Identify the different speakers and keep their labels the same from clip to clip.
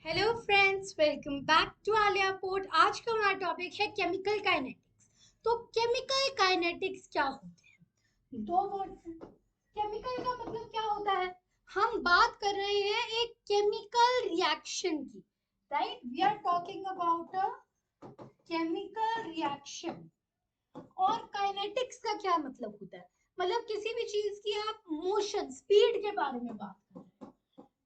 Speaker 1: Hello friends, welcome back to Aliya port. आज का हमारा टॉपिक है केमिकल काइनेटिक्स। तो केमिकल काइनेटिक्स क्या होते हैं? दो वर्ड्स हैं। केमिकल का मतलब क्या होता है? हम बात कर रहे हैं एक केमिकल रिएक्शन की, right? We are talking about a chemical reaction. और काइनेटिक्स का क्या मतलब होता है? मतलब किसी भी चीज की आप मोशन स्पीड के बारे में बात कर रहे हैं।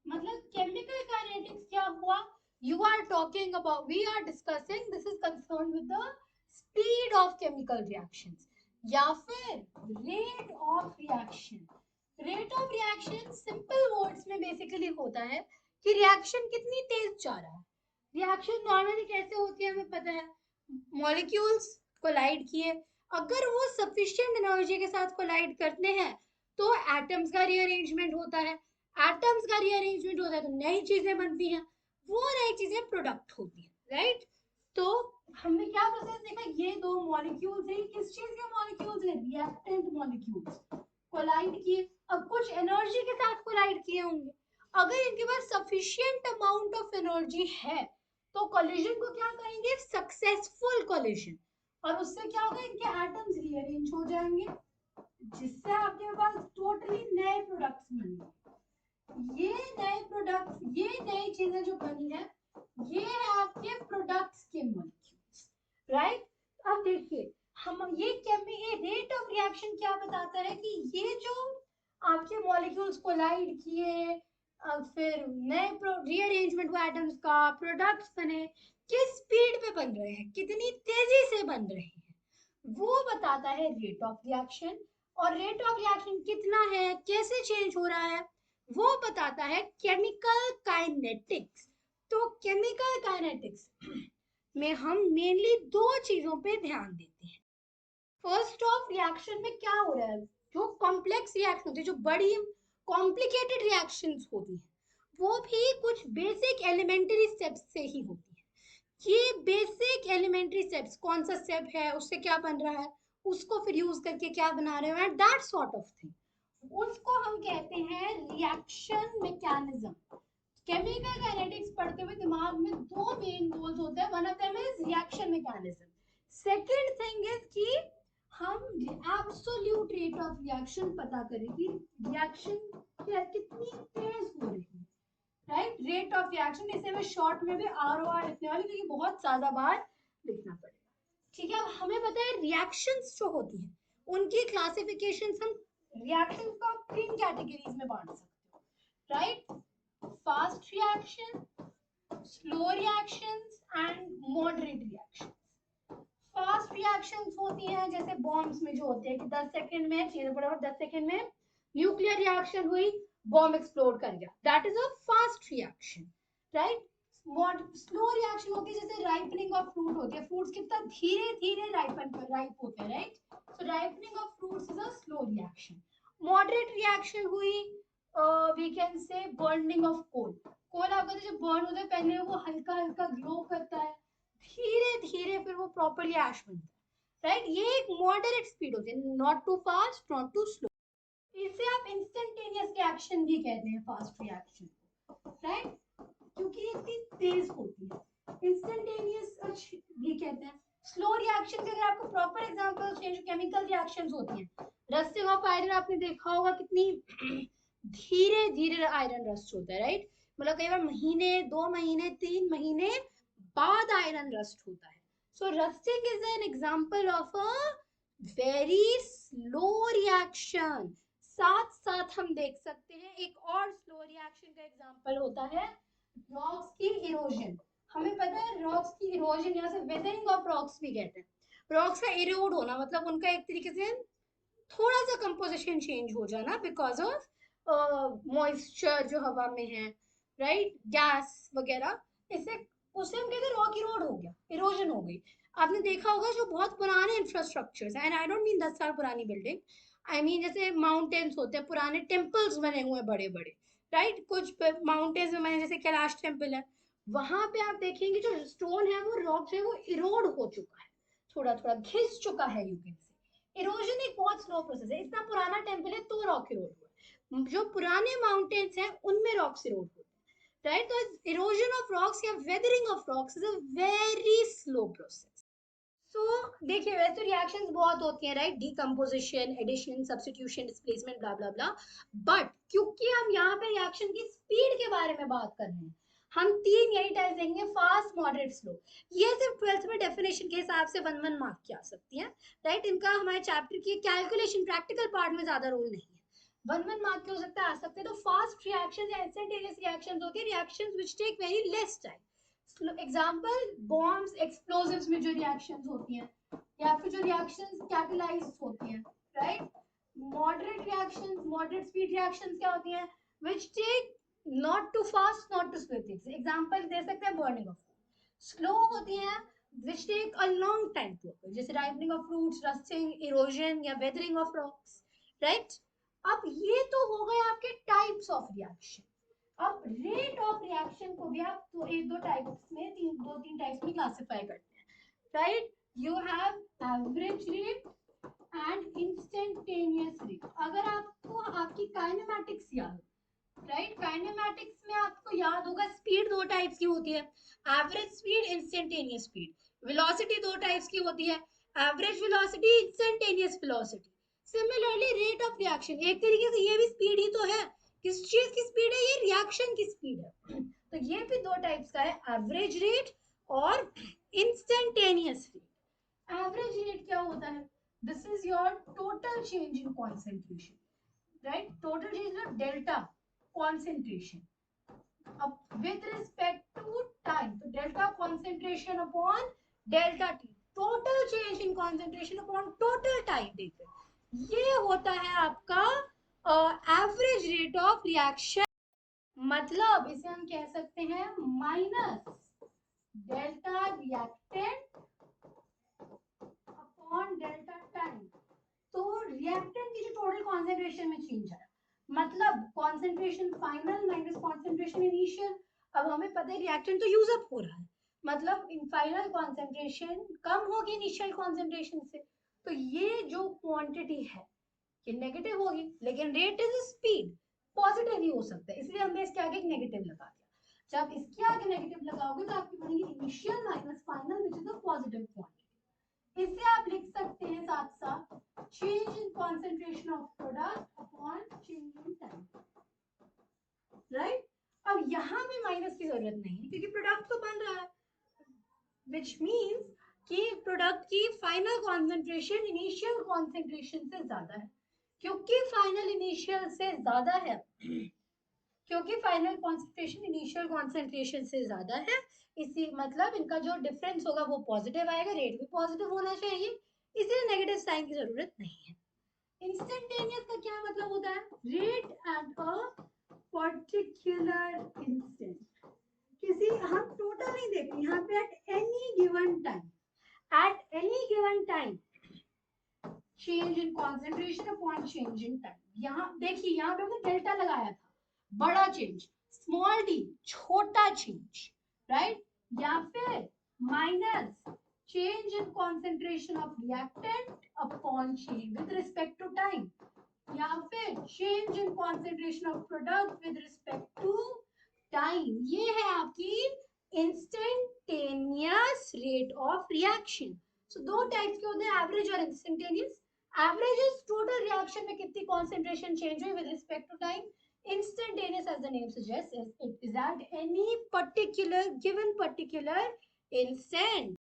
Speaker 1: मतलब केमिकल काइनेटिक्स क्या हुआ? You are talking about, we are discussing, this is concerned with the speed of chemical reactions या फिर rate of reaction. Rate of reaction simple words में basically होता है कि reaction कितनी तेज जा रहा है। reaction normally कैसे होती है हमें पता है। molecules कोलाइड किए, अगर वो sufficient energy के साथ कोलाइड करते हैं तो atoms का rearrangement होता है। एटम्स का रीअरेंजमेंट होता है तो नई चीजें बनती हैं, वो नई चीजें प्रोडक्ट होती है, राइट? तो हमने क्या प्रोसेस देखा? ये दो मॉलिक्यूल्स हैं, किस चीज के मॉलिक्यूल्स हैं? रिएक्टेंट मॉलिक्यूल्स कोलाइड किए। अब कुछ एनर्जी के साथ कोलाइड किए होंगे। अगर इनके पास सफिशिएंट अमाउंट ऑफ एनर्जी है तो कोलिजन को क्या कहेंगे? Successful collision. और उससे क्या होगा? इनके एटम्स रीअरेंज हो जाएंगे, जिससे आपके पास टोटली नए प्रोडक्ट्स बनेंगे। ये नए प्रोडक्ट्स, ये नई चीजें जो बनी है, ये है आपके प्रोडक्ट्स के मॉलिक्यूल्स, राइट? अब देखिए, हम ये रेट ऑफ रिएक्शन क्या बताता है कि ये जो आपके मॉलिक्यूल्स कोलाइड किए, फिर नए रीअरेंजमेंट हुआ एटम्स का, प्रोडक्ट्स बने, किस स्पीड पे बन रहे हैं, कितनी तेजी से बन रहे हैं, वो बताता है रेट ऑफ रिएक्शन। और रेट ऑफ रिएक्शन कितना है, कैसे चेंज हो रहा है, वो बताता है केमिकल काइनेटिक्स। तो केमिकल काइनेटिक्स में हम मेनली दो चीजों पे ध्यान देते हैं। फर्स्ट ऑफ, रिएक्शन में क्या हो रहा है? जो कॉम्प्लेक्स रिएक्शन होती है, जो बड़ी कॉम्प्लिकेटेड रिएक्शंस होती है, वो भी कुछ बेसिक एलिमेंट्री स्टेप्स से ही होती है। ये बेसिक एलिमेंट्री स्टेप्स, कौन सा स्टेप है, उससे क्या बन रहा है, उसको फिर यूज करके क्या बना रहे हो, and that sort of thing, उसको हम कहते हैं रिएक्शन मैकेनिज्म। केमिकल काइनेटिक्स पढ़ते हुए दिमाग में दो मेन गोल्स होते हैं। One of them is reaction mechanism. Second thing is कि हम एब्सोल्यूट रेट ऑफ रिएक्शन पता करें कि रिएक्शन कितनी तेज हो रही है, राइट? रेट ऑफ रिएक्शन, इसे मैं शॉर्ट में भी आरओआर लिखने वाली क्योंकि बहुत ज्यादा बार लिखना पड़ेगा। ठीक है, अब हमें पता है रिएक्शंस जो होती है उनकी क्लासिफिकेशंस हम रिएक्शंस को आप तीन कैटेगरीज में बांट सकते हो, right? Fast reaction, slow reactions and moderate reaction. Fast reactions होती हैं जैसे बॉम्ब्स में जो होते हैं कि 10 सेकंड में चीजें फटाफट 10 सेकंड में न्यूक्लियर रिएक्शन हुई, बॉम्ब एक्सप्लोड कर गया, that is a fast reaction, right? Slow reaction होती है जैसे राइपनिंग ऑफ फ्रूट होती है, फ्रूट्स कितना धीरे धीरे राइप होते हैं, right? So ripening of fruits is a slow reaction. Moderate reaction हुई, we can say burning of coal. Coal आपका जब बर्न होता है पहले वो हल्का हल्का ग्लो करता है, धीरे धीरे फिर वो प्रॉपरली ऐश बनता है, राइट? ये एक मॉडरेट स्पीड होती है, not too fast not too slow. इसे आप इंस्टेंटेनियस रिएक्शन भी कहते हैं, फास्ट रिएक्शन, राइट? क्योंकि ये इतनी तेज होती है, इंस्टेंटेनियस भी कहते हैं। स्लो रिएक्शन के अगर आपको प्रॉपर एग्जांपल चाहिए, जो केमिकल रिएक्शंस होती हैं, रस्टिंग ऑफ आयरन आपने देखा होगा कितनी धीरे धीरे आयरन रस्ट होता है, राइट? मतलब कई बार महीने, 2 महीने, 3 महीने बाद आयरन रस्ट होता है। So rusting is an example of a very slow reaction. साथ साथ हम देख सकते हैं एक और स्लो रिएक्शन का एग्जांपल होता है रॉक्स की इरोजन। हमें पता है रॉक्स की इरोजन, यहाँ से वेदरिंग ऑफ रॉक्स भी कहते हैं। रॉक्स का इरोड होना मतलब उनका एक तरीके से थोड़ा सा कंपोजिशन चेंज हो जाना बिकॉज ऑफ मॉइस्चर जो हवा में है, राइट? गैस वगैरह, इससे उसे हम कहते हैं रॉक इरोड हो गया, इरोजन हो गई। आपने देखा होगा जो बहुत पुराने इंफ्रास्ट्रक्चर्स हैं, एंड आई डोंट मीन 10 साल पुरानी बिल्डिंग, आई मीन जैसे माउंटेन्स होते हैं, पुराने टेम्पल्स बने हुए हैं बड़े बड़े, राइट? कुछ माउंटेन्स में बने, जैसे कैलाश टेम्पल है, वहां पे आप देखेंगे जो स्टोन है वो रॉक जो है वो इरोड हो चुका है, थोड़ा थोड़ा घिस चुका है, यू कैन से। इरोजन एक बहुत स्लो प्रोसेस है, इतना पुराना टेम्पल है तो रॉक इरोड हुआ है। जो पुराने माउंटेन्स हैं उनमें रॉक्स इरोड होते हैं, राइट। तो इरोजन ऑफ रॉक्स या weathering of rocks is a very slow process. So देखिए वैसे रिएक्शंस बहुत होती हैं, right, decomposition, addition, substitution, displacement, blah blah blah. But क्योंकि हम यहाँ पे रिएक्शन की स्पीड के बारे में बात कर रहे हैं, हम तीन यही टाइप देंगे, फास्ट, मॉडरेट, स्लो। ये सिर्फ 12th में डेफिनेशन के हिसाब से 1 1 मार्क की आ सकती है, राइट। इनका हमारे चैप्टर की कैलकुलेशन प्रैक्टिकल पार्ट में ज्यादा रोल नहीं है। 1 1 मार्क के हो सकता है, आ सकते हैं। तो फास्ट रिएक्शन या इंस्टेंटेनियस रिएक्शन होती है, reaction which take very less time. Example bombs, explosives में जो रिएक्शंस होती हैं, या फिर जो रिएक्शंस कैटलाइज होती हैं, right. Moderate reactions, moderate speed reactions क्या होती हैं, which take not too fast not too slow things. Example दे सकते हैं बर्निंग ऑफ। स्लो होती हैं which take a long time to occur, जैसे ripening of fruits, rusting, erosion या वेदरिंग ऑफ रॉक्स, राइट। अब ये तो हो गए आपके टाइप्स ऑफ रिएक्शन। अब रेट ऑफ रिएक्शन को भी आप तो एक दो टाइप्स में, दो तीन टाइप्स में क्लासिफाई करते हैं, right. You have average rate and instantaneous rate. अगर आपको आपकी काइनेमैटिक्स याद, राइट, काइनेमैटिक्स में आपको याद होगा स्पीड दो टाइप्स की होती है, average speed, instantaneous speed. Velocity दो टाइप्स की होती है, average velocity, instantaneous velocity. Similarly rate of reaction एक तरीके से ये भी स्पीड ही तो है। किस चीज की स्पीड है, ये रिएक्शन की स्पीड है। तो ये भी दो टाइप्स का है, एवरेज रेट और इंस्टेंटेनियस रेट। एवरेज रेट क्या होता है, this is your total change in concentration, right, total change in delta concentration अब with respect to time, तो delta concentration upon delta t, total change in concentration upon total time देखते, ये होता है आपका एवरेज रेट ऑफ रिएक्शन। मतलब इसे हम कह सकते हैं minus delta reactant upon delta time. तो रिएक्टेंट की जो टोटल कॉन्सेंट्रेशन में चेंज है, मतलब concentration final minus concentration initial. अब हमें पता है रिएक्टेंट तो यूज अप हो रहा है, मतलब इन फाइनल कॉन्सेंट्रेशन कम होगी इनिशियल कॉन्सेंट्रेशन से। तो ये जो क्वांटिटी है ये नेगेटिव होगी, लेकिन रेट इज स्पीड, पॉजिटिव ही हो सकता है, इसलिए हमने इसके आगे एक नेगेटिव लगा दिया। जब इसके आगे नेगेटिव लगाओगे तो आपकी बनेगी initial minus final which is a positive quantity. इसे आप लिख सकते हैं साथ साथ change in concentration of product upon change in time, right. अब यहां भी माइनस की जरूरत नहीं है क्योंकि प्रोडक्ट तो बन रहा है, विच मींस कि प्रोडक्ट की फाइनल कॉन्सेंट्रेशन इनिशियल कॉन्सेंट्रेशन से ज्यादा है। क्योंकि फाइनल इनिशियल से ज्यादा है, क्योंकि फाइनल कॉन्सेंट्रेशन इनिशियल कॉन्सेंट्रेशन से ज्यादा है, इसी मतलब इनका जो डिफरेंस होगा वो पॉजिटिव आएगा, रेट भी पॉजिटिव होना चाहिए, इसलिए नेगेटिव साइन की जरूरत नहीं है। इंस्टेंटेनियस का क्या मतलब होता है, rate at a particular instant. किसी हम टोटल नहीं देख रहे यहाँ पे, at any given time, at any given time change in concentration upon change in time. यहाँ देखिए यहाँ पे हमने डेल्टा लगाया था, बड़ा चेंज, स्मॉल डी छोटा चेंज, राइट, या फिर minus change in concentration of reactant upon change with respect to time, या फिर change in concentration of product with respect to time. ये है आपकी instantaneous rate of reaction. So दो types के होते हैं, एवरेज और instantaneous. Average is total reaction में कितनी कॉन्सेंट्रेशन चेंज हुई with respect to time. Instantaneous, as the name suggests, it is at any particular given particular instant.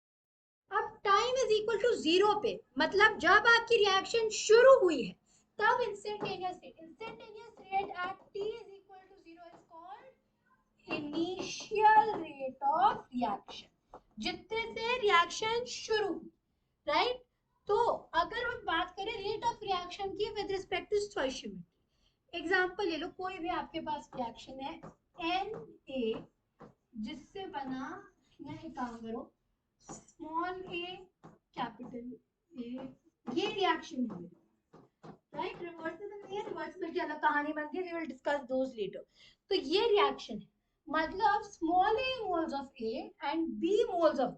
Speaker 1: अब time is equal to zero पे, मतलब जब आपकी रिएक्शन शुरू हुई है तब instantaneous rate, instantaneous rate at t is equal to 0 is called initial rate of reaction, जितने से रिएक्शन शुरू, राइट। तो अगर हम बात करें रेट ऑफ रिएक्शन की with respect to stoichiometry, example ले लो, कोई भी आपके पास रिएक्शन है Na जिससे बना, या एक काम करो, स्मॉल ए कैपिटल ए, ये रिएक्शन है, राइट। रिवर्सिबल नहीं है, रिवर्सिबल की अलग कहानी बनती है, we will discuss those later. तो ये रिएक्शन है, मतलब small A moles of A and B moles of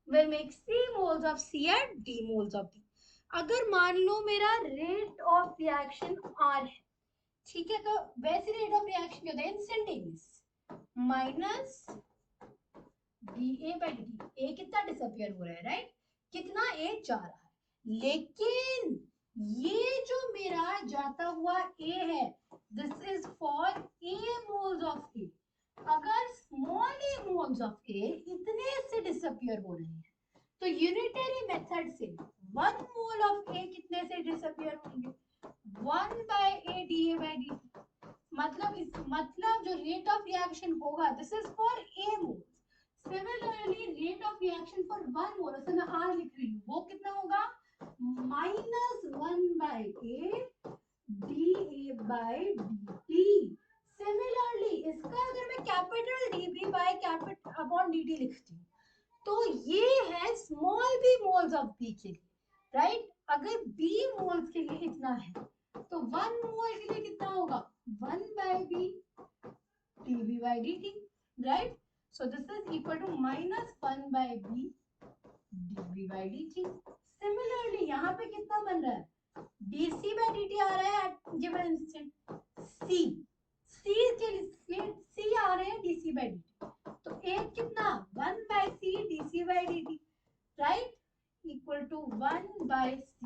Speaker 1: B will make C moles of C and D moles of D. अगर मान लो मेरा रेट ऑफ रिएक्शन आर है, ठीक है, तो वैसे रेट ऑफ रिएक्शन क्या होता है, instantaneous, minus dA by dt। A कितना डिसअपियर हो रहा है, राइट? कितना A जा रहा है, लेकिन ये जो मेरा जाता हुआ A है, this is for A moles of A। अगर small a moles of A इतने से डिसअपियर हो रहे हैं, तो यूनिटरी मेथड से 1 मोल ऑफ A कितने से डिसअपियर होंगे? 1 by A dA by dt। मतलब जो रेट ऑफ रिएक्शन होगा, this is for A moles. Similarly rate of reaction for 1 mole, उसमें मैं R लिख रही हूँ, वो कितना होगा? -1 by A dA by dt। Similarly इसका अगर मैं capital dB by capital upon dt लिखती हूँ, तो ये है small b moles of B के लिए, राइट? अगर B मोल्स के लिए इतना है, तो 1 मोल के लिए कितना होगा? 1 bye B dB by dt, right? So this is equal to -1 by B dB by dt। Similarly यहाँ पे कितना बन रहा है? dC by dt आ रहा है at given instant। C के लिए C आ रहे हैं dC by dt, तो एक कितना? 1 by C dC by dt, right? Equal to 1 by C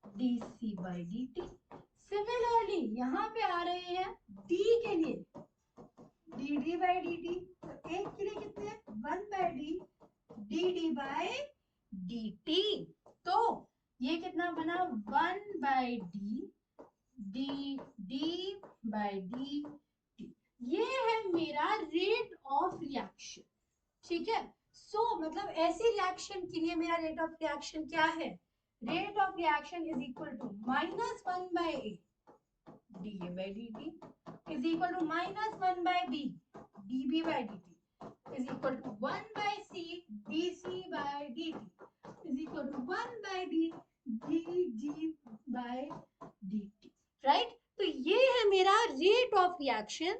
Speaker 1: dC by dt। Similarly यहाँ पे आ रहे हैं D के लिए dd by dt, तो एक के लिए कितने? 1 by D dd by dt। तो ये कितना बना? 1 by D dd by dt। ये है मेरा रेट ऑफ रिएक्शन, ठीक है? मतलब ऐसी रिएक्शन के लिए मेरा रेट ऑफ रिएक्शन क्या है? Rate of reaction is equal to -1 by A dA by dt is equal to -1 by B dB by dt is equal to 1 by C dC by dt is equal to 1 by D dG by dt, right? तो ये है मेरा rate of reaction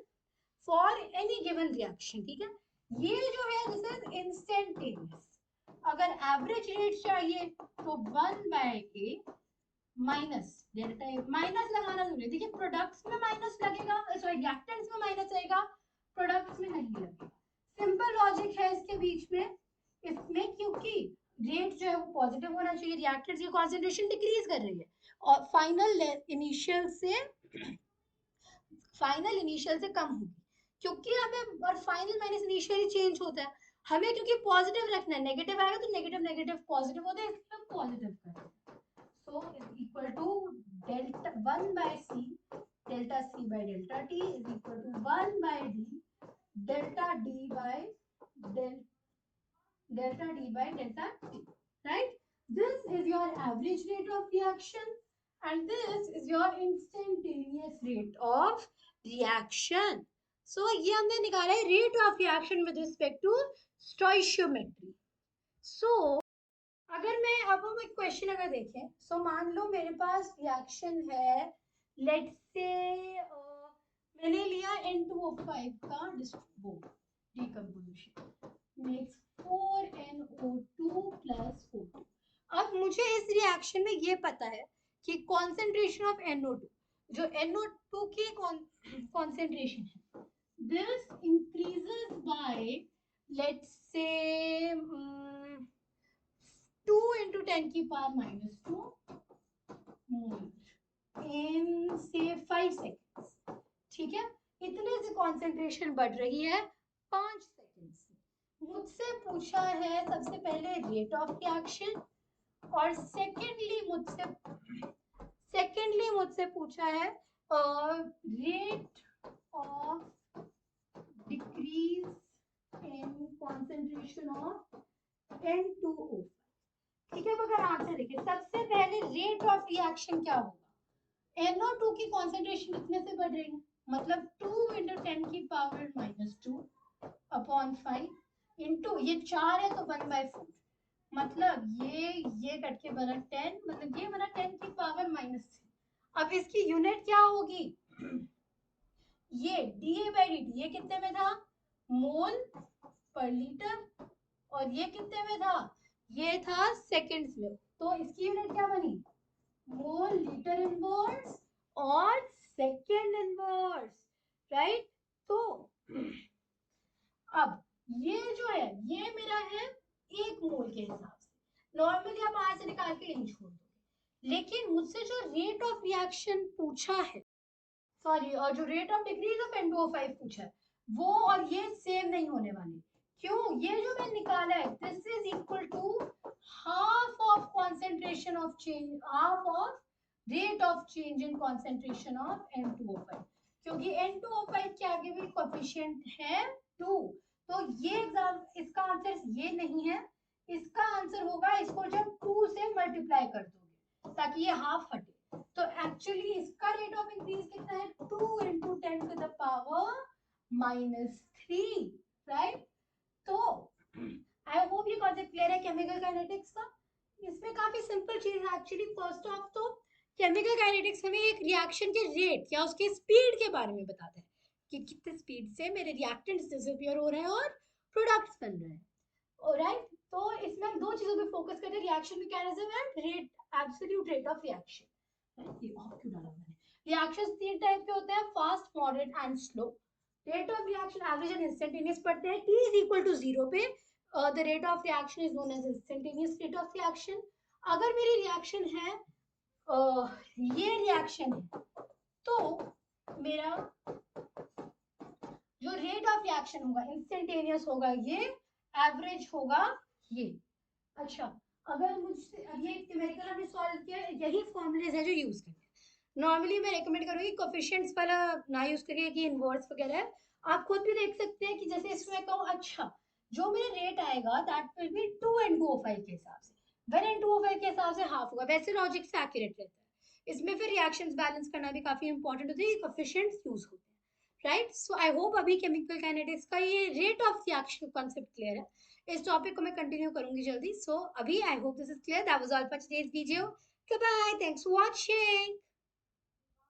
Speaker 1: for any given reaction, ठीक है? ये जो है this is instantaneous. अगर एवरेज रेट चाहिए तो 1 by A minus delta A, minus लगाना जरूरी है। देखिए प्रोडक्ट्स में माइनस लगेगा, सॉरी रिएक्टेंट्स में माइनस आएगा, प्रोडक्ट्स में नहीं लगेगा। सिंपल लॉजिक है इसके बीच में, इसमें क्योंकि रेट जो है वो पॉजिटिव होना चाहिए, रिएक्टेंट्स की कंसंट्रेशन डिक्रीज कर रही है और फाइनल इनिशियल से कम होगी, क्योंकि हमें और फाइनल माइनस इनिशियल ही चेंज होता है। हमें क्योंकि पॉजिटिव रखना है, नेगेटिव आएगा तो नेगेटिव नेगेटिव पॉजिटिव होता है, इसलिए हम पॉजिटिव करते हैं। So is equal to delta 1 by C delta C by delta T is equal to 1 by D delta D by delta D by delta T, right? This is your average rate of reaction and this is your instantaneous rate of reaction. So ये हमने निकाला है rate of reaction with respect to stoichiometry. So अगर मैं अब हम एक question अगर देखें, सो मान लो मेरे पास रिएक्शन है, लेट्स से मैंने लिया N2O5 का decomposition makes 4NO2 plus O2। अब मुझे इस रिएक्शन में ये पता है कि कॉन्सेंट्रेशन ऑफ NO2, जो NO2 की कॉन्सेंट्रेशन है, this increases by let's say 2 into 10 की पावर -2 मोल इन से 5 सेकेंड्स, ठीक है? इतने से कॉन्सेंट्रेशन बढ़ रही है 5 सेकेंड से। मुझसे पूछा है सबसे पहले रेट ऑफ रिएक्शन और सेकेंडली मुझसे पूछा है rate of decrease in concentration of N2O। ठीक है? अगर आंसर देखिए, सबसे पहले रेट ऑफ रिएक्शन क्या होगा? NO2 की कॉन्सेंट्रेशन कितने से बढ़ रही है, मतलब 2 into 10 की पावर -2 अपॉन 5 इंटू ये 4 है तो 1/4, मतलब ये कट के बना 10, मतलब ये बना 10 की पावर -3। अब इसकी यूनिट क्या होगी? ये dA by dt, ये कितने में था? मोल पर लीटर, और ये कितने में था? ये था सेकंड्स में। तो इसकी यूनिट क्या बनी? मोल लीटर इनवर्स और सेकंड इनवर्स, राइट? तो अब ये जो है ये मेरा है 1 मोल के हिसाब से, नॉर्मली आप वहां से निकाल के यहीं छोड़ दोगे, लेकिन मुझसे जो रेट ऑफ रिएक्शन पूछा है, सॉरी, और जो rate of decrease of N2O5 पूछा है, वो और ये सेम नहीं होने वाले। क्यों? ये जो मैं निकाला है this is equal to half of concentration of change, half of rate of change in concentration of N2O5, क्योंकि N2O5 के आगे भी कोफिशिएंट है 2। तो ये एग्जाम इसका आंसर ये नहीं है, इसका आंसर होगा इसको जब 2 से मल्टीप्लाई कर दोगे ताकि ये हाफ हटे। तो एक्चुअली इसका रेट ऑफ इंक्रीज कितना है? 2 into 10 to the power -3, right? तो आई होप ये कॉन्सेप्ट क्लियर है केमिकल काइनेटिक्स का। इसमें काफी सिंपल चीज है एक्चुअली। फर्स्ट ऑफ तो केमिकल काइनेटिक्स हमें एक रिएक्शन के रेट या उसके स्पीड के बारे में बताता है कि कितने स्पीड से मेरे रिएक्टेंट्स डिसअपियर हो रहे हैं और प्रोडक्ट्स बन रहे हैं, राइट? तो इसमें हम दो चीजों पे फोकस करते हैं, reaction mechanism and rate, absolute rate of reaction. ये ऑफ क्यों डाला मैंने? रिएक्शंस 3 टाइप के होते हैं, fast, moderate and slow. Rate of reaction average and instantaneous पढ़ते हैं, t इज इक्वल टू 0 पे the rate of reaction is known as instantaneous rate of reaction. अगर मेरी रिएक्शन है ये रिएक्शन है, तो मेरा जो रेट ऑफ रिएक्शन होगा इंस्टेंटेनियस होगा ये, एवरेज होगा ये। अच्छा, अगर मुझसे अब ये न्यूमेरिकल हमने सॉल्व किया, यही फॉर्मूलेज है जो यूज करते हैं। नॉर्मली मैं रेकमेंड करूंगी कोफिशिएंट्स वाला ना यूज करिए कि इनवर्स वगैरह है। आप खुद भी देख सकते हैं कि जैसे इसमें कहूँ, अच्छा जो मेरा रेट आएगा दैट विल बी 2 N2O5 के हिसाब से, when N2O5 के हिसाब से हाफ होगा, वैसे लॉजिक से एक्यूरेट रहता है। इसमें फिर रिएक्शंस बैलेंस करना भी काफी इंपॉर्टेंट होता है, कोफिशिएंट्स यूज होते हैं, राइट? सो आई होप अभी केमिकल काइनेटिक्स का ये rate of reaction concept clear है। इस टॉपिक को मैं कंटिन्यू करूंगी जल्दी। सो अभी I hope this is clear. That was all for today's video. Goodbye. Thanks for watching.